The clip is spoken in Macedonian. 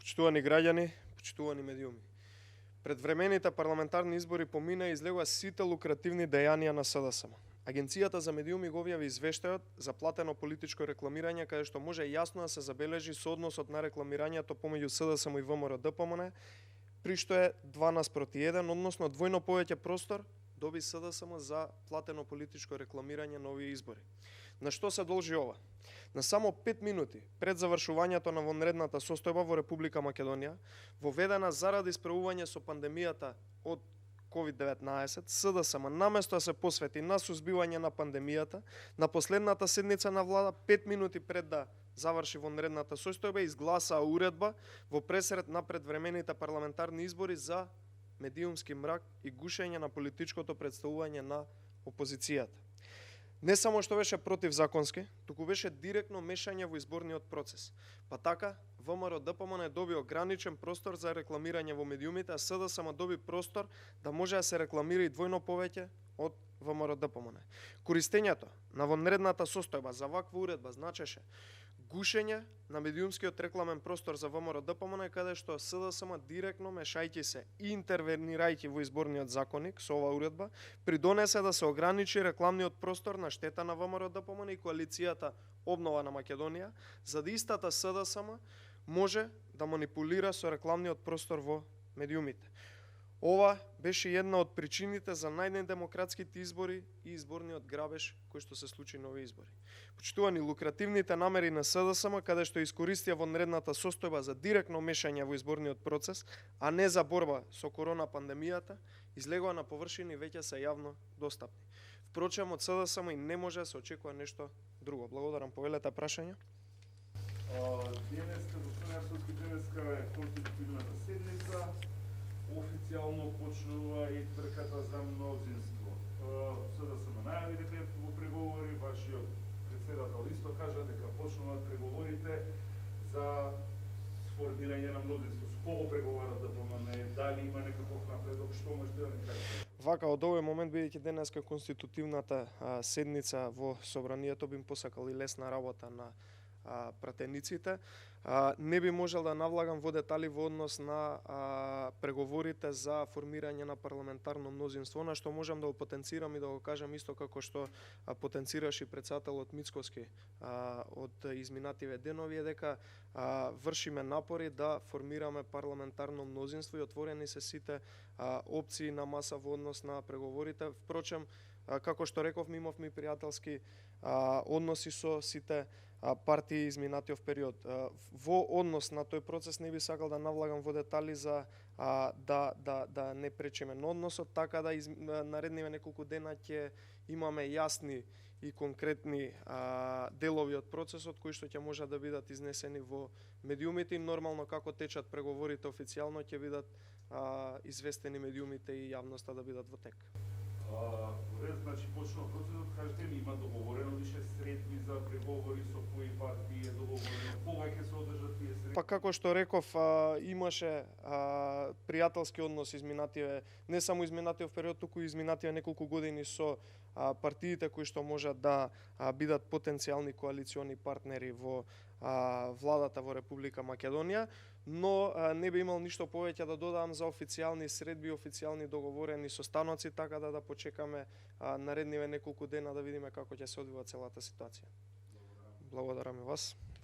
Почитувани граѓани, почитувани медиуми. Пред времените парламентарни избори помина и излегоа сите лукративни дејанија на СДСМ. Агенцијата за медиуми го објави извештајот за платено политичко рекламирање, каде што може јасно да се забележи соодносот на рекламирањето помеѓу СДСМ и ВМРО-ДПМН, при што е 2:1, односно двојно повеќе простор доби СДСМ за платено политичко рекламирање на овие избори. На што се должи ова? На само 5 минути пред завршувањето на вонредната состојба во Република Македонија, воведена заради справување со пандемијата од COVID-19, СДСМ наместо да се посвети на сузбивање на пандемијата, на последната седница на влада, 5 минути пред да заврши вонредната состојба, изгласаа уредба во пресред на предвремените парламентарни избори за медиумски мрак и гушење на политичкото представување на опозицијата. Не само што беше противзаконски, туку беше директно мешање во изборниот процес. Па така, ВМРО-ДПМН доби ограничен простор за рекламирање во медиумите, а СДСМ доби простор да може да се рекламира и двојно повеќе од ВМРО-ДПМН. Користењето на вонредната состојба за ваква уредба значеше гушење на медиумскиот рекламен простор за ВМРО-ДПМН, каде што СДСМ директно мешајќи се и интервенирајќи во изборниот законник со оваа уредба, придонесе да се ограничи рекламниот простор на штета на ВМРО-ДПМН и коалицијата Обнова на Македонија, за да истата СДСМ може да манипулира со рекламниот простор во медиумите. Ова беше една од причините за најнедемократските избори и изборниот грабеж кој што се случи на овие избори. Почитувани, лукративните намери на СДСМ, каде што искористија вонредната состојба за директно мешање во изборниот процес, а не за борба со корона пандемијата, излегоа на површина и веќе се јавно достапни. Впрочем, од СДСМ и не може да се очекува нешто друго. Благодарам, повелете прашања. Денеска, господин Арсовски, денеска е конститутивната седница. Официјално почнува и трката за мнозинство. СДСМ најави дека е во преговори, вашиот председател исто кажа дека почнуваат преговорите за сформирање на мнозинство. С кого преговарат ДПМН? Дали има некаков напредок? Што можете да ни кажете? Вака, од овој момент, бидејќи денеска конститутивната седница во Собранието, би им посакал и лесна работа на пратениците. Не би можел да навлагам во детали во однос на преговорите за формирање на парламентарно мнозинство, на што можам да го потенцирам и да го кажам исто како што потенцираш и председателот Мицкоски од изминативе денови, е дека вршиме напори да формираме парламентарно мнозинство и отворени се сите опции на маса во однос на преговорите. Впрочем, како што рековме, имавме и пријателски односи со сите партии изминатиот период. Во однос на тој процес не би сакал да навлагам во детали за да не пречиме на односот, така да наредниве неколку дена ќе имаме јасни и конкретни делови од процесот кои што ќе можат да бидат изнесени во медиумите и нормално како течат преговорите официјално ќе бидат известени медиумите и јавноста да бидат во тек. Значи, почнува процесот, кажете ми, има договорено више средби за преговори со кои партии е договорено, кога ќе се одржат тие средби? Па како што реков, имаше пријателски однос изминативе, не само изминатиот период, туку и изминативе неколку години со партиите кои што можат да бидат потенцијални коалициони партнери во владата во Република Македонија, но не би имал ништо повеќе да додавам за официјални средби, официјални договорени состаноци, така да почекаме наредниве неколку дена да видиме како ќе се одвива целата ситуација. Благодарам и вас.